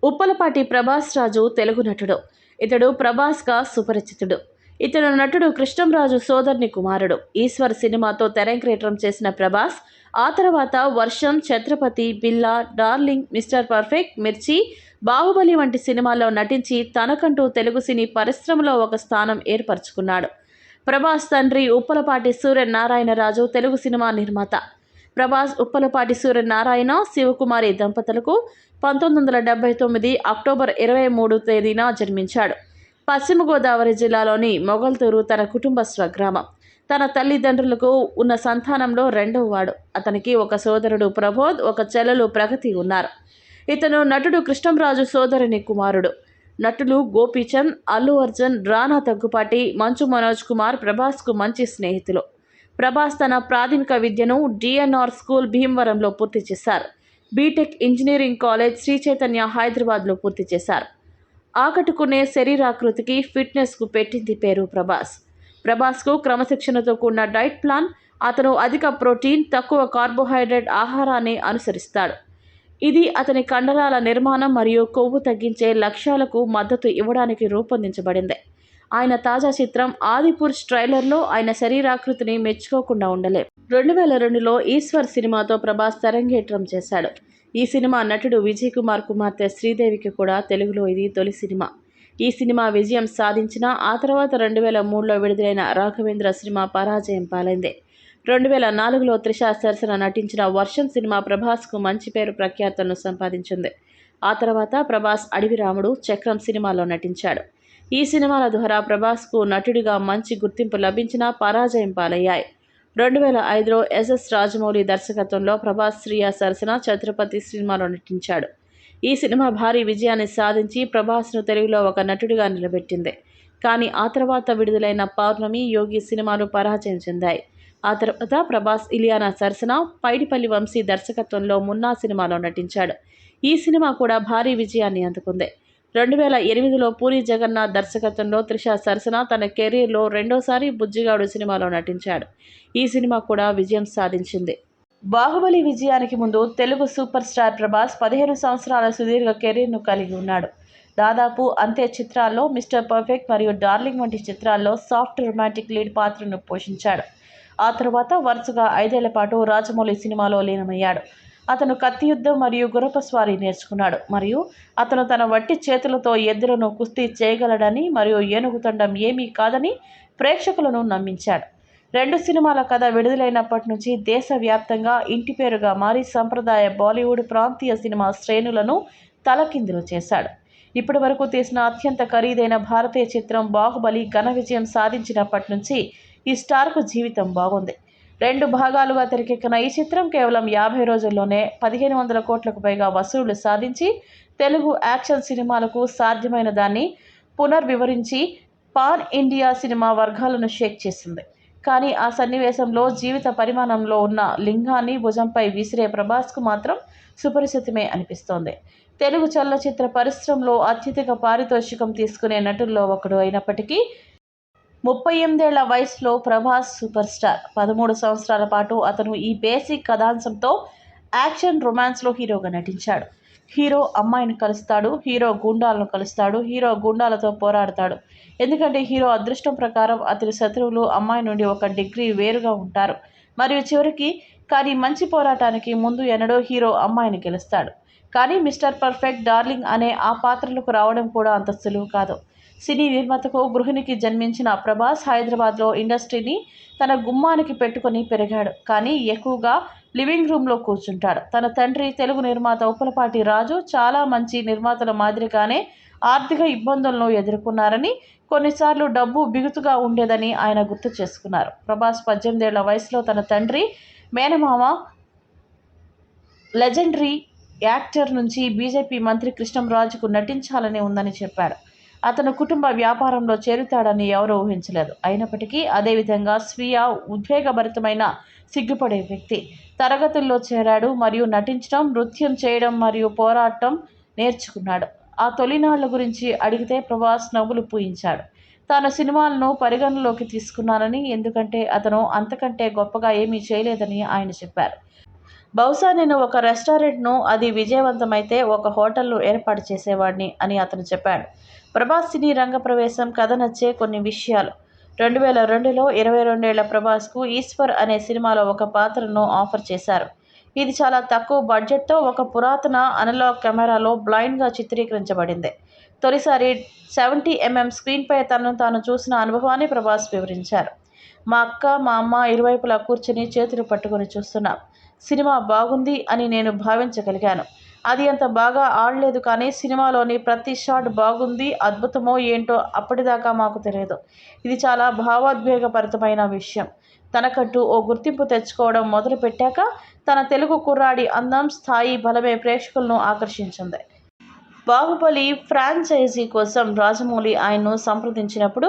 ఉప్పలపాటి ప్రభాస్ రాజు తెలుగు నటుడు. ఇతడు ప్రభాస్గా సుపరిచితుడు. ఇతడు నటుడు కృష్ణంరాజు సోదరుని కుమారుడు. ఈశ్వర్ సినిమాతో తెరంగేట్రం చేసిన ప్రభాస్ ఆ తర్వాత వర్షం, ఛత్రపతి, బిల్లా, డార్లింగ్, మిస్టర్ పర్ఫెక్ట్, మిర్చి, బాహుబలి వంటి సినిమాల్లో నటించి తనకంటూ తెలుగు సినీ పరిశ్రమలో ఒక స్థానం ఏర్పరచుకున్నాడు. ప్రభాస్ తండ్రి ఉప్పలపాటి సూర్యనారాయణరాజు తెలుగు సినిమా నిర్మాత. ప్రభాస్ ఉప్పలపాటి సూర్యనారాయణ, శివకుమారి దంపతులకు 1979 అక్టోబర్ 23 తేదీన జన్మించాడు. పశ్చిమ గోదావరి జిల్లాలోని మొగల్తూరు తన కుటుంబ స్వగ్రామం. తన తల్లిదండ్రులకు ఉన్న సంతానంలో రెండవవాడు. అతనికి ఒక సోదరుడు ప్రబోధ్, ఒక చెల్లెలు ప్రగతి ఉన్నారు. ఇతను నటుడు కృష్ణంరాజు సోదరుని కుమారుడు. నటులు గోపీచంద్, అల్లు అర్జున్, రానా దగ్గుపాటి, మంచు మనోజ్ కుమార్ ప్రభాస్కు మంచి స్నేహితులు. ప్రభాస్ తన ప్రాథమిక విద్యను డిఎన్ఆర్ స్కూల్ భీమవరంలో పూర్తి చేశారు. BTech engineering college Sri Chaitanya హైదరాబాద్లో పూర్తి చేశారు. ఆకట్టుకునే శరీరాకృతికి, ఫిట్నెస్కు పెట్టింది పేరు ప్రభాస్. ప్రభాస్కు క్రమశిక్షణతో కూడిన డైట్ ప్లాన్. అతను అధిక ప్రోటీన్, తక్కువ కార్బోహైడ్రేట్ ఆహారాన్ని అనుసరిస్తాడు. ఇది అతని కండరాల నిర్మాణం మరియు కొవ్వు తగ్గించే లక్ష్యాలకు మద్దతు ఇవ్వడానికి రూపొందించబడింది. ఆయన తాజా చిత్రం ఆదిపురుష్ ట్రైలర్లో ఆయన శరీరాకృతిని మెచ్చుకోకుండా ఉండలేం. 2002లో ఈశ్వర్ సినిమాతో ప్రభాస్ తెరంగేట్రం చేశాడు. ఈ సినిమా నటుడు విజయ్ కుమార్ కుమార్తె శ్రీదేవికి కూడా తెలుగులో ఇది తొలి సినిమా. ఈ సినిమా విజయం సాధించినా ఆ తర్వాత 2003లో విడుదలైన రాఘవేంద్ర సినిమా పరాజయం పాలైంది. 2004లో త్రిష సరసన నటించిన వర్షం సినిమా ప్రభాస్కు మంచి పేరు ప్రఖ్యాతలను సంపాదించింది. ఆ తర్వాత ప్రభాస్ అడవి రాముడు, చక్రం సినిమాలో నటించాడు. ఈ సినిమాల ద్వారా ప్రభాస్కు నటుడిగా మంచి గుర్తింపు లభించినా పరాజయం పాలయ్యాయి. 2005లో ఎస్ఎస్ రాజమౌళి దర్శకత్వంలో ప్రభాస్ శ్రియా సరసన ఛత్రపతి సినిమాలో నటించాడు. ఈ సినిమా భారీ విజయాన్ని సాధించి ప్రభాస్ను తెలుగులో ఒక నటుడిగా నిలబెట్టింది. కానీ ఆ తర్వాత విడుదలైన పౌర్ణమి, యోగి సినిమాలు పరాజయం చెందాయి. ఆ తర్వాత ప్రభాస్ ఇలియానా సరసన పైడిపల్లి వంశీ దర్శకత్వంలో మున్నా సినిమాలో నటించాడు. ఈ సినిమా కూడా భారీ విజయాన్ని అందుకుంది. 2008లో పూరి జగన్నాథ్ దర్శకత్వంలో త్రిష సరసన తన కెరీర్లో రెండోసారి బుజ్జిగాడు సినిమాలో నటించాడు. ఈ సినిమా కూడా విజయం సాధించింది. బాహుబలి విజయానికి ముందు తెలుగు సూపర్ స్టార్ ప్రభాస్ 15 సంవత్సరాల సుదీర్ఘ కెరీర్ను కలిగి ఉన్నాడు. దాదాపు అంతే చిత్రాల్లో మిస్టర్ పర్ఫెక్ట్ మరియు డార్లింగ్ వంటి చిత్రాల్లో సాఫ్ట్ రొమాంటిక్ లీడ్ పాత్రను పోషించాడు. ఆ తర్వాత వరుసగా 5 ఏళ్ల పాటు రాజమౌళి సినిమాలో లీనమయ్యాడు. అతను కత్తి యుద్ధం మరియు గుర్రపు స్వారీ నేర్చుకున్నాడు మరియు అతను తన వట్టి చేతులతో ఎద్దులను కుస్తీ చేయగలడని మరియు ఏనుగుతండం ఏమీ కాదని ప్రేక్షకులను నమ్మించాడు. 2 సినిమాల కథ విడుదలైనప్పటి నుంచి దేశవ్యాప్తంగా ఇంటి పేరుగా మారి సంప్రదాయ బాలీవుడ్, ప్రాంతీయ సినిమా శ్రేణులను తలకిందులు చేశాడు. ఇప్పటి వరకు తీసిన అత్యంత ఖరీదైన భారతీయ చిత్రం బాహుబలి ఘన విజయం సాధించినప్పటి నుంచి ఈ స్టార్కు జీవితం బాగుంది. 2 భాగాలుగా తెరకెక్కిన ఈ చిత్రం కేవలం 50 రోజుల్లోనే 1500 కోట్లకు పైగా వసూళ్లు సాధించి తెలుగు యాక్షన్ సినిమాలకు సాధ్యమైన దాన్ని పునర్వివరించి పాన్ ఇండియా సినిమా వర్గాలను షేక్ చేసింది. కానీ ఆ సన్నివేశంలో జీవిత పరిమాణంలో ఉన్న లింగాన్ని భుజంపై విసిరే ప్రభాస్కు మాత్రం సుపరిచితమే అనిపిస్తోంది. తెలుగు చలనచిత్ర పరిశ్రమలో అత్యధిక పారితోషికం తీసుకునే నటుల్లో ఒకడు అయినప్పటికీ 38 ఏళ్ల వయసులో ప్రభాస్ సూపర్ స్టార్. 13 సంవత్సరాల పాటు అతను ఈ బేసిక్ కథాంశంతో యాక్షన్, రొమాన్స్లో హీరోగా నటించాడు. హీరో అమ్మాయిని కలుస్తాడు, హీరో గూండాలను కలుస్తాడు, హీరో గూండాలతో పోరాడతాడు. ఎందుకంటే హీరో అదృష్టం ప్రకారం అతని శత్రువులు అమ్మాయి నుండి 1 డిగ్రీ వేరుగా ఉంటారు మరియు చివరికి కానీ మంచి పోరాటానికి ముందు ఎన్నడో హీరో అమ్మాయిని గెలుస్తాడు. కానీ మిస్టర్ పర్ఫెక్ట్, డార్లింగ్ అనే ఆ పాత్రలకు రావడం కూడా అంత సులువు కాదు. సినీ నిర్మాతకు గృహిణికి జన్మించిన ప్రభాస్ హైదరాబాద్లో ఇండస్ట్రీని తన గుమ్మానికి పెట్టుకుని పెరిగాడు. కానీ ఎక్కువగా లివింగ్ రూమ్లో కూర్చుంటాడు. తన తండ్రి తెలుగు నిర్మాత ఉప్పలపాటి రాజు చాలా మంచి నిర్మాతల మాదిరిగానే ఆర్థిక ఇబ్బందులను ఎదుర్కొన్నారని, కొన్నిసార్లు డబ్బు బిగుతుగా ఉండేదని ఆయన గుర్తు చేసుకున్నారు. ప్రభాస్ 18 ఏళ్ల వయసులో తన తండ్రి మేనమామ లెజెండరీ యాక్టర్ నుంచి బీజేపీ మంత్రి కృష్ణంరాజుకు నటించాలని ఉందని చెప్పాడు. అతను కుటుంబ వ్యాపారంలో చేరుతాడని ఎవరూ ఊహించలేదు. అయినప్పటికీ అదేవిధంగా స్వీయ ఉద్వేగభరితమైన సిగ్గుపడే వ్యక్తి. తరగతుల్లో చేరాడు మరియు నటించడం, నృత్యం చేయడం మరియు పోరాటం నేర్చుకున్నాడు. ఆ తొలినాళ్ల గురించి అడిగితే ప్రభాస్ నవ్వులు పూయించాడు. తాను సినిమాలను పరిగణలోకి తీసుకున్నానని, ఎందుకంటే అతను అంతకంటే గొప్పగా ఏమీ చేయలేదని ఆయన చెప్పారు. బహుశా నేను ఒక రెస్టారెంట్ను, అది విజయవంతమైతే ఒక హోటల్ను ఏర్పాటు చేసేవాడిని అని అతను చెప్పాడు. ప్రభాస్ సినీ రంగ ప్రవేశం, కథ నచ్చే కొన్ని విషయాలు. 2002లో 22 ఏళ్ల ప్రభాస్కు ఈశ్వర్ అనే సినిమాలో ఒక పాత్రను ఆఫర్ చేశారు. ఇది చాలా తక్కువ బడ్జెట్తో ఒక పురాతన అనలాగ్ కెమెరాలో బ్లైండ్గా చిత్రీకరించబడింది. తొలిసారి 70mm స్క్రీన్పై తనను తాను చూసిన అనుభవాన్ని ప్రభాస్ వివరించారు. మా అక్క, మా అమ్మ ఇరువైపులా కూర్చుని చేతులు పట్టుకొని చూస్తున్నాం. సినిమా బాగుంది అని నేను భావించగలిగాను. అది అంత బాగా ఆడలేదు, కానీ సినిమాలోని ప్రతి షాట్ బాగుంది. అద్భుతమో ఏంటో అప్పటిదాకా మాకు తెలియదు. ఇది చాలా భావోద్వేగభరితమైన విషయం. తనకంటూ ఓ గుర్తింపు తెచ్చుకోవడం మొదలుపెట్టాక తన తెలుగు కుర్రాడి అందం, స్థాయి, బలమే ప్రేక్షకులను ఆకర్షించింది. బాహుబలి ఫ్రాంచైజీ కోసం రాజమౌళి ఆయన్ను సంప్రదించినప్పుడు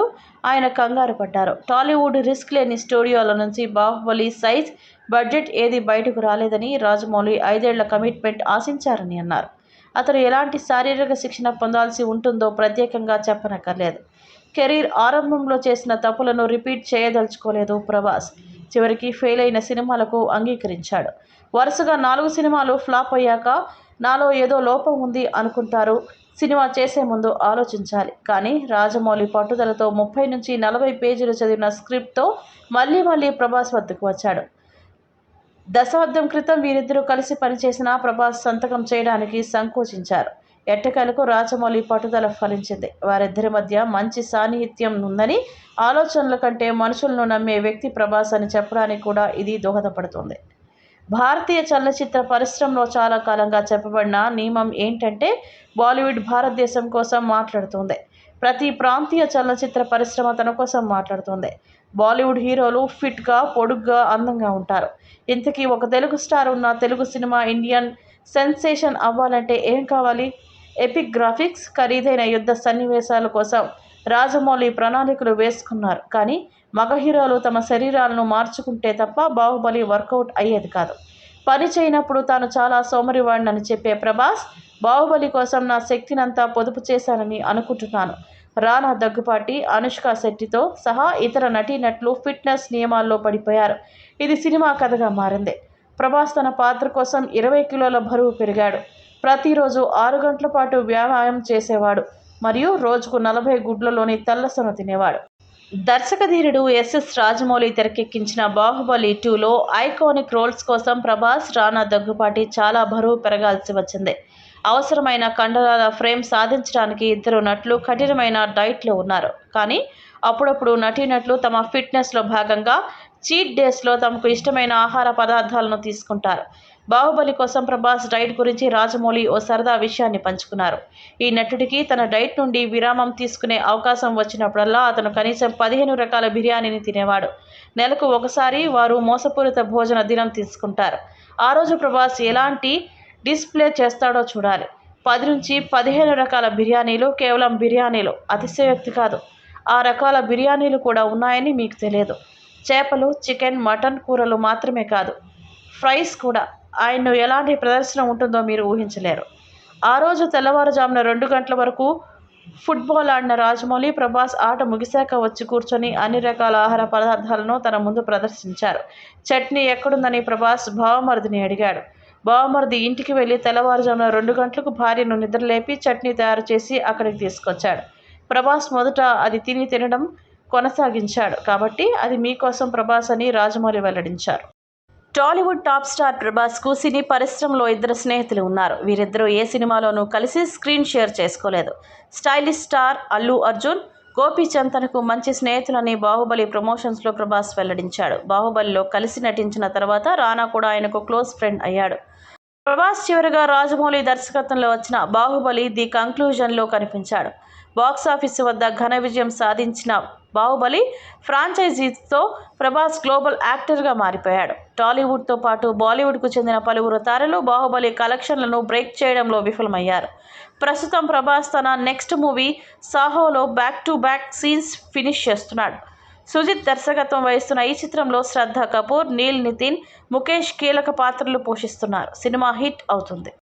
ఆయన కంగారు పడ్డారు. టాలీవుడ్ రిస్క్ లేని స్టూడియోల నుంచి బాహుబలి సైజ్, బడ్జెట్ ఏది బయటకు రాలేదని, రాజమౌళి 5 ఏళ్ల కమిట్మెంట్ ఆశించారని అన్నారు. అతను ఎలాంటి శారీరక శిక్షణ పొందాల్సి ఉంటుందో ప్రత్యేకంగా చెప్పనక్కర్లేదు. కెరీర్ ఆరంభంలో చేసిన తప్పులను రిపీట్ చేయదలుచుకోలేదు ప్రభాస్. చివరికి ఫెయిల్ అయిన సినిమాలకు అంగీకరించాడు. వరుసగా 4 సినిమాలు ఫ్లాప్ అయ్యాక నాలో ఏదో లోపం ఉంది అనుకుంటారు. సినిమా చేసే ముందు ఆలోచించాలి. కానీ రాజమౌళి పట్టుదలతో 30 నుంచి 40 పేజీలు చదివిన స్క్రిప్ట్తో మళ్ళీ ప్రభాస్ వద్దకు వచ్చాడు. దశాబ్దం క్రితం వీరిద్దరూ కలిసి పనిచేసిన ప్రభాస్ సంతకం చేయడానికి సంకోచించారు. ఎట్టకేలకు రాజమౌళి పట్టుదల ఫలించింది. వారిద్దరి మధ్య మంచి సాన్నిహిత్యం ఉందని, ఆలోచనల కంటే మనుషులను నమ్మే వ్యక్తి ప్రభాస్ అని చెప్పడానికి కూడా ఇది దోహదపడుతుంది. భారతీయ చలనచిత్ర పరిశ్రమలో చాలా కాలంగా చెప్పబడిన నియమం ఏంటంటే, బాలీవుడ్ భారతదేశం కోసం మాట్లాడుతుంది. ప్రతి ప్రాంతీయ చలనచిత్ర పరిశ్రమ తన కోసం మాట్లాడుతుంది. బాలీవుడ్ హీరోలు ఫిట్గా, పొడుగ్గా, అందంగా ఉంటారు. ఇంతకీ ఒక తెలుగు స్టార్ ఉన్న తెలుగు సినిమా ఇండియన్ సెన్సేషన్ అవ్వాలంటే ఏం కావాలి? ఎపిక్ గ్రాఫిక్స్, ఖరీదైన యుద్ధ సన్నివేశాల కోసం రాజమౌళి ప్రణాళికలు వేసుకున్నారు. కానీ మగ హీరోలు తమ శరీరాలను మార్చుకుంటే తప్ప బాహుబలి వర్కౌట్ అయ్యేది కాదు. పని చేయనప్పుడు తాను చాలా సోమరివాడినని చెప్పే ప్రభాస్, బాహుబలి కోసం నా శక్తినంతా పొదుపు చేశానని అనుకుంటున్నాను. రానా దగ్గుపాటి, అనుష్క శెట్టితో సహా ఇతర నటీనటులు ఫిట్నెస్ నియమాల్లో పడిపోయారు. ఇది సినిమా కథగా మారింది. ప్రభాస్ తన పాత్ర కోసం 20 కిలోల బరువు పెరిగాడు. ప్రతిరోజు 6 గంటల పాటు వ్యాయామం చేసేవాడు మరియు రోజుకు 40 గుడ్లలోని తెల్లసొన తినేవాడు. దర్శకధీరుడు ఎస్ఎస్ రాజమౌళి తెరకెక్కించిన బాహుబలి 2లో ఐకానిక్ రోల్స్ కోసం ప్రభాస్, రానా దగ్గుపాటి చాలా బరువు పెరగాల్సి వచ్చింది. అవసరమైన కండరాల ఫ్రేమ్ సాధించడానికి ఇద్దరు నటులు కఠినమైన డైట్లో ఉన్నారు. కానీ అప్పుడప్పుడు నటీనటులు తమ ఫిట్నెస్లో భాగంగా చీట్ డేస్లో తమకు ఇష్టమైన ఆహార పదార్థాలను తీసుకుంటారు. బాహుబలి కోసం ప్రభాస్ డైట్ గురించి రాజమౌళి ఓ సరదా విషయాన్ని పంచుకున్నారు. ఈ నటుడికి తన డైట్ నుండి విరామం తీసుకునే అవకాశం వచ్చినప్పుడల్లా అతను కనీసం 15 రకాల బిర్యానీని తినేవాడు. నెలకు ఒకసారి వారు మోసపూరిత భోజన దినం తీసుకుంటారు. ఆ రోజు ప్రభాస్ ఎలాంటి డిస్ప్లే చేస్తాడో చూడాలి. 10 నుంచి 15 రకాల బిర్యానీలు. కేవలం బిర్యానీలు, అతిశయోక్తి కాదు. ఆ రకాల బిర్యానీలు కూడా ఉన్నాయని మీకు తెలియదు. చేపలు, చికెన్, మటన్ కూరలు మాత్రమే కాదు, ఫ్రైస్ కూడా. ఆయన్ను ఎలాంటి ప్రదర్శన ఉంటుందో మీరు ఊహించలేరు. ఆ రోజు తెల్లవారుజామున 2 గంటల వరకు ఫుట్బాల్ ఆడిన రాజమౌళి, ప్రభాస్ ఆట ముగిశాక వచ్చి కూర్చొని అన్ని రకాల ఆహార పదార్థాలను తన ముందు ప్రదర్శించారు. చట్నీ ఎక్కడుందని ప్రభాస్ బావమరిదిని అడిగాడు. బావమరిది ఇంటికి వెళ్ళి తెల్లవారుజామున 2 గంటలకు భార్యను నిద్రలేపి చట్నీ తయారు చేసి అక్కడికి తీసుకొచ్చాడు. ప్రభాస్ మొదట అది తినడం కొనసాగించాడు. కాబట్టి అది మీకోసం ప్రభాస్ అని రాజమౌళి వెల్లడించారు. టాలీవుడ్ టాప్ స్టార్ ప్రభాస్కు సినీ పరిశ్రమలో 2 స్నేహితులు ఉన్నారు. వీరిద్దరూ ఏ సినిమాలోనూ కలిసి స్క్రీన్ షేర్ చేసుకోలేదు. స్టైలిష్ స్టార్ అల్లు అర్జున్, గోపీచంద్ తనకు మంచి స్నేహితులని బాహుబలి ప్రమోషన్స్లో ప్రభాస్ వెల్లడించాడు. బాహుబలిలో కలిసి నటించిన తర్వాత రానా కూడా ఆయనకు క్లోజ్ ఫ్రెండ్ అయ్యాడు. ప్రభాస్ చివరిగా రాజమౌళి దర్శకత్వంలో వచ్చిన బాహుబలి ది కంక్లూజన్లో కనిపించాడు. బాక్సాఫీసు వద్ద ఘన విజయం సాధించిన బాహుబలి ఫ్రాంచైజీతో ప్రభాస్ గ్లోబల్ యాక్టర్గా మారిపోయాడు. టాలీవుడ్తో పాటు బాలీవుడ్కు చెందిన పలువురు తారలు బాహుబలి కలెక్షన్లను బ్రేక్ చేయడంలో విఫలమయ్యారు. ప్రస్తుతం ప్రభాస్ తన నెక్స్ట్ మూవీ సాహోలో back to back scenes finish చేస్తున్నాడు. సుజిత్ దర్శకత్వం వహిస్తున్న ఈ చిత్రంలో శ్రద్ధా కపూర్, నీల్ నితిన్, ముఖేష్ కీలక పాత్రలు పోషిస్తున్నారు. సినిమా హిట్ అవుతుంది.